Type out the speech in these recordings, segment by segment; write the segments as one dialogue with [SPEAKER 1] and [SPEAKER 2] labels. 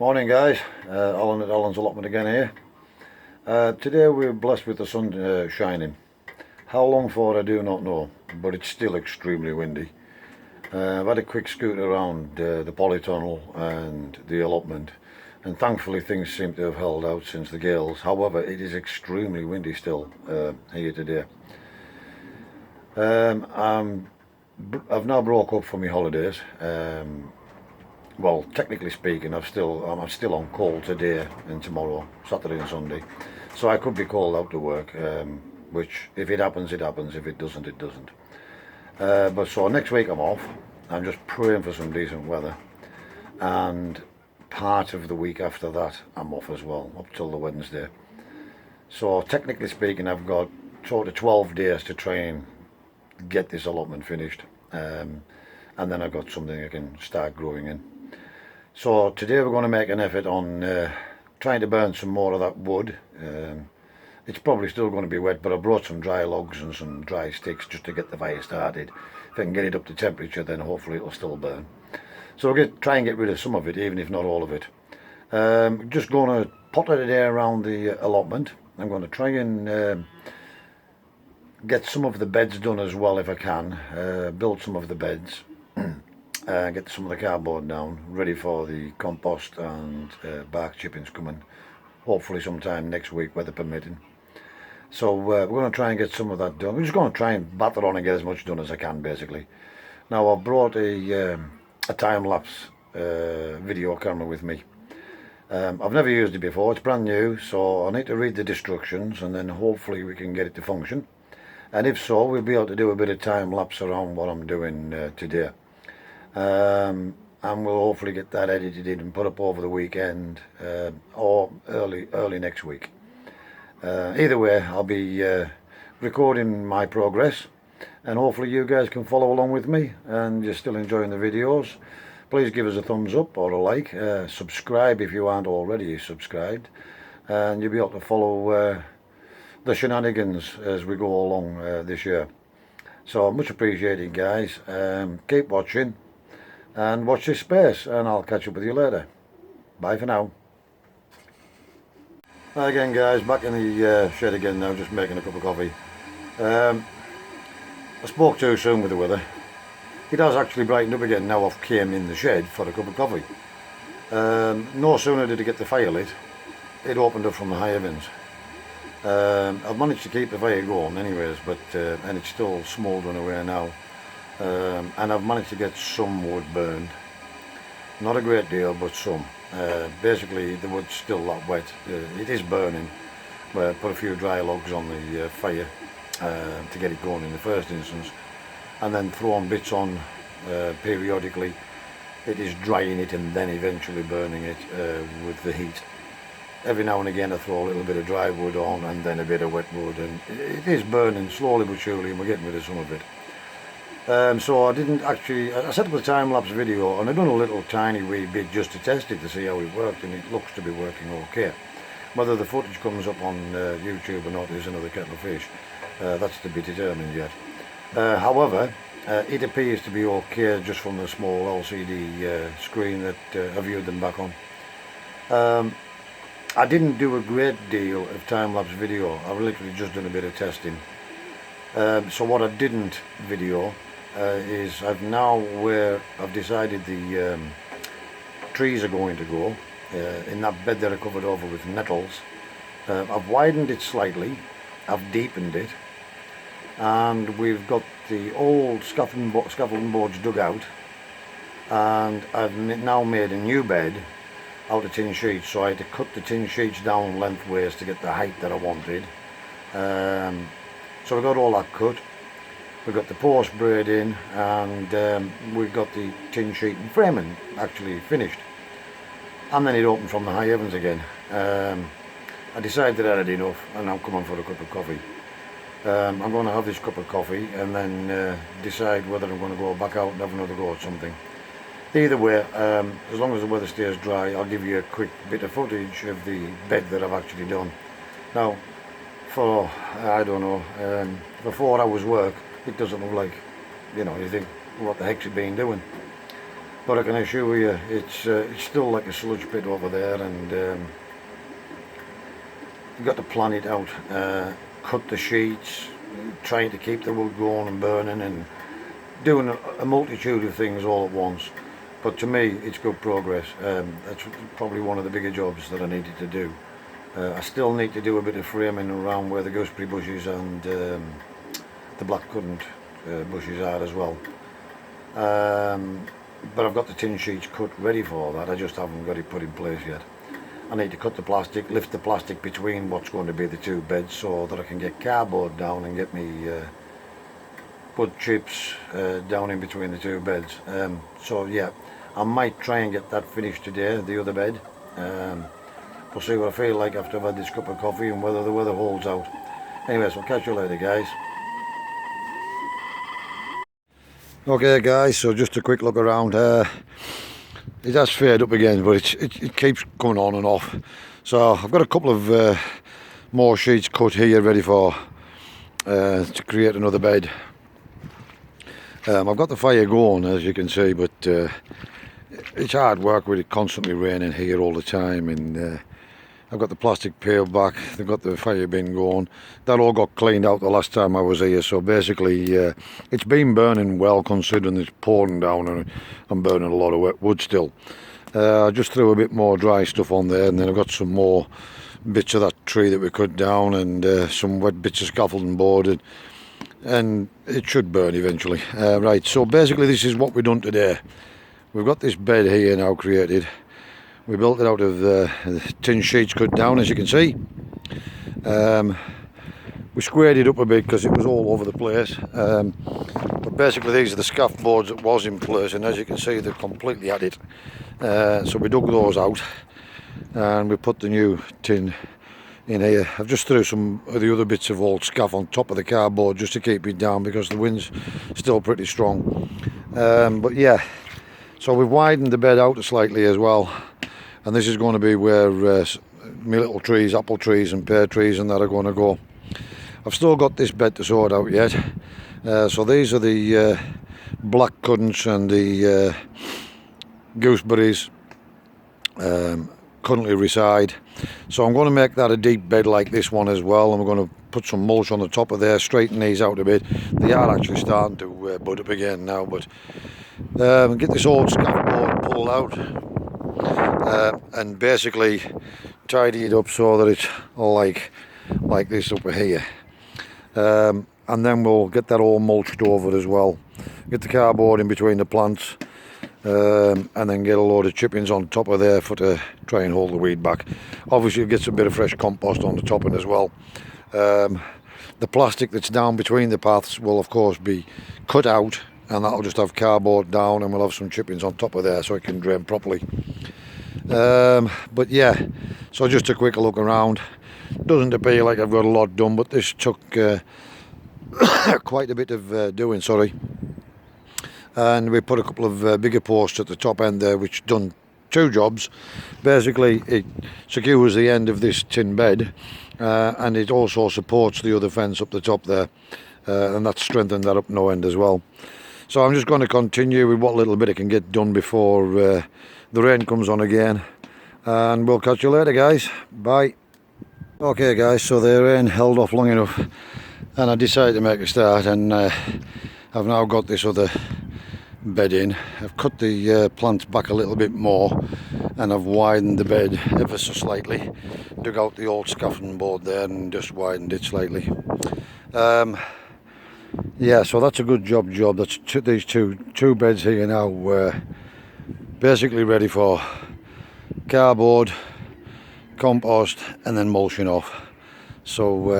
[SPEAKER 1] Morning guys, Alan at Alan's Allotment again here. Today we're blessed with the sun shining. How long for I do not know, but it's still extremely windy. I've had a quick scoot around the polytunnel and the allotment, and thankfully things seem to have held out since the gales. However, it is extremely windy still here today. I've now broke up for my holidays. Well, technically speaking, I'm still on call today and tomorrow, Saturday and Sunday, so I could be called out to work. Which, if it happens, it happens. If it doesn't, it doesn't. But so next week I'm off. I'm just praying for some decent weather, and part of the week after that I'm off as well, up till the Wednesday. So technically speaking, I've got sort of 12 days to try and get this allotment finished, and then I've got something I can start growing in. So today we're going to make an effort on trying to burn some more of that wood. It's probably still going to be wet, but I brought some dry logs and some dry sticks just to get the fire started. If I can get it up to temperature, then hopefully it'll still burn. So we'll try and get rid of some of it, even if not all of it. Just going to potter it around the allotment. I'm going to try and get some of the beds done as well if I can. Build some of the beds. Get some of the cardboard down, ready for the compost and bark chippings coming, hopefully sometime next week, weather permitting. So we're going to try and get some of that done. We're just going to try and batter on and get as much done as I can, basically. Now I've brought a time-lapse video camera with me. I've never used it before, it's brand new, so I need to read the instructions and then hopefully we can get it to function. And if so, we'll be able to do a bit of time-lapse around what I'm doing today. And we'll hopefully get that edited in and put up over the weekend or early next week. Either way, I'll be recording my progress, and hopefully you guys can follow along with me and you're still enjoying the videos. Please give us a thumbs up or a like, subscribe if you aren't already subscribed, and you'll be able to follow the shenanigans as we go along this year. So much appreciated guys. Keep watching and watch this space, and I'll catch up with you later. Bye for now. Hi again guys, back in the shed again now, just making a cup of coffee. I spoke too soon with the weather. It has actually brightened up again now I've came in the shed for a cup of coffee. No sooner did I get the fire lit, it opened up from the high heavens. I've managed to keep the fire going anyways, but and it's still smouldering away now. And I've managed to get some wood burned. Not a great deal, but some. Basically the wood's still that wet. It is burning. But put a few dry logs on the fire to get it going in the first instance, and then thrown bits on periodically. It is drying it and then eventually burning it with the heat. Every now and again I throw a little bit of dry wood on and then a bit of wet wood, and it is burning slowly but surely, and we're getting rid of some of it. So I didn't actually, I set up a time-lapse video and I've done a little tiny wee bit just to test it to see how it worked, and it looks to be working okay. Whether the footage comes up on YouTube or not is another kettle of fish. That's to be determined yet. However, it appears to be okay just from the small LCD screen that I viewed them back on. I didn't do a great deal of time-lapse video. I've literally just done a bit of testing. So what I didn't video is I've decided the trees are going to go in that bed that I covered over with nettles. I've widened it slightly, I've deepened it, and we've got the old scaffolding boards dug out, and I've now made a new bed out of tin sheets. So I had to cut the tin sheets down lengthways to get the height that I wanted. So we got all that cut, we got the post braid in, and we've got the tin sheet and framing actually finished. And then it opened from the high heavens again. I decided I had enough and I'm coming for a cup of coffee. I'm going to have this cup of coffee and then decide whether I'm going to go back out and have another go at something. Either way, as long as the weather stays dry, I'll give you a quick bit of footage of the bed that I've actually done. Now, for, I don't know, for 4 hours work, it doesn't look like, you know, you think, what the heck's it been doing? but I can assure you it's still like a sludge pit over there, and you've got to plan it out, cut the sheets, trying to keep the wood going and burning, and doing a multitude of things all at once. But to me, it's good progress. That's probably one of the bigger jobs that I needed to do. I still need to do a bit of framing around where the gooseberry bushes and the blackcurrant bushes are as well. But I've got the tin sheets cut ready for that, I just haven't got it put in place yet. I need to cut the plastic, lift the plastic between what's going to be the two beds so that I can get cardboard down and get me wood chips down in between the two beds. So yeah, I might try and get that finished today, the other bed. We'll see what I feel like after I've had this cup of coffee and whether the weather holds out. Anyways, we'll catch you later, guys. Okay guys, so just a quick look around. It has faded up again, but it keeps coming on and off. So I've got a couple of more sheets cut here ready for to create another bed. I've got the fire going, as you can see, but it's hard work with it constantly raining here all the time, and I've got the plastic peeled back, they've got the fire bin going. That all got cleaned out the last time I was here, so basically it's been burning well, considering it's pouring down and I'm burning a lot of wet wood still. I just threw a bit more dry stuff on there, and then I've got some more bits of that tree that we cut down, and some wet bits of scaffolding board, and it should burn eventually. Right, so basically this is what we've done today. We've got this bed here now created. We built it out of tin sheets cut down, as you can see. We squared it up a bit because it was all over the place. But basically these are the scaff boards that was in place, and as you can see they've completely had it. So we dug those out and we put the new tin in here. I've just threw some of the other bits of old scaff on top of the cardboard just to keep it down because the wind's still pretty strong. But yeah, so we've widened the bed out slightly as well. And this is going to be where my little trees, apple trees and pear trees and that are going to go. I've still got this bed to sort out yet. So these are the blackcurrants and the gooseberries currently reside. So I'm going to make that a deep bed like this one as well, and we're going to put some mulch on the top of there, straighten these out a bit. They are actually starting to bud up again now, but get this old scaffold pulled out. And basically tidy it up so that it's like this up here, and then we'll get that all mulched over as well, get the cardboard in between the plants, and then get a load of chippings on top of there to try and hold the weed back. Obviously it gets a bit of fresh compost on the top end as well. The plastic that's down between the paths will of course be cut out, and that'll just have cardboard down, and we'll have some chippings on top of there so it can drain properly. But yeah, so just a quick look around. Doesn't appear like I've got a lot done, but this took quite a bit of doing, sorry. And we put a couple of bigger posts at the top end there, which done two jobs. Basically it secures the end of this tin bed, and it also supports the other fence up the top there, and that's strengthened that up no end as well. So I'm just going to continue with what little bit I can get done before the rain comes on again, and we'll catch you later, guys. Bye. Okay guys, so the rain held off long enough and I decided to make a start, and I've now got this other bed in. I've cut the plants back a little bit more, and I've widened the bed ever so slightly, dug out the old scaffolding board there and just widened it slightly. Yeah, so that's a good job. That's these two beds here now, basically ready for cardboard, compost and then mulching off. So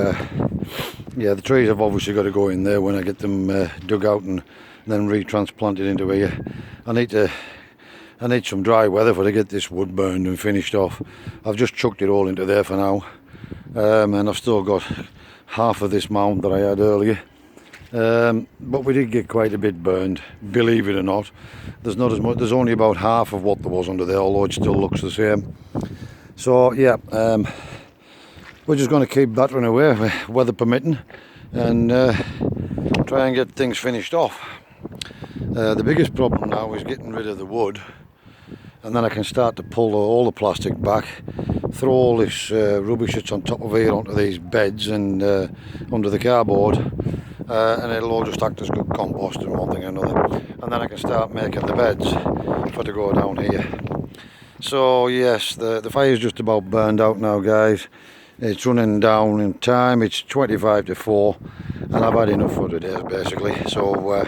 [SPEAKER 1] yeah, the trees have obviously got to go in there when I get them dug out and then retransplanted into here. I need some dry weather to get this wood burned and finished off. I've just chucked it all into there for now, and I've still got half of this mound that I had earlier. But we did get quite a bit burned, believe it or not. There's not as much, there's only about half of what there was under there, although it still looks the same. So yeah, we're just going to keep battering away, weather permitting, and try and get things finished off. The biggest problem now is getting rid of the wood, and then I can start to pull all the plastic back, throw all this rubbish that's on top of here onto these beds and under the cardboard, and it'll all just act as good compost and one thing and another, and then I can start making the beds for to go down here. So yes, the fire's just about burned out now, guys. It's running down in time. It's 25 to 4 and I've had enough for today basically. So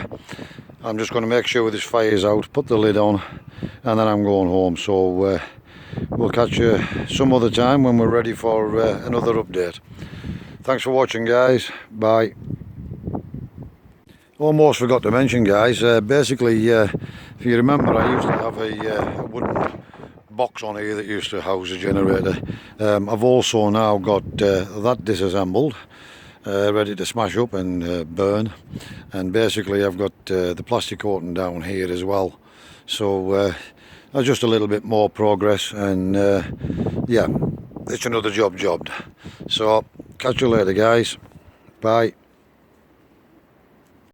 [SPEAKER 1] I'm just going to make sure this fire's out, put the lid on, and then I'm going home. So we'll catch you some other time when we're ready for another update. Thanks for watching, guys. Bye. Almost forgot to mention, guys, basically if you remember, I used to have a wooden box on here that used to house a generator. I've also now got that disassembled, ready to smash up and burn, and basically I've got the plastic coating down here as well. So just a little bit more progress, and yeah, it's another job jobbed. So catch you later, guys. Bye.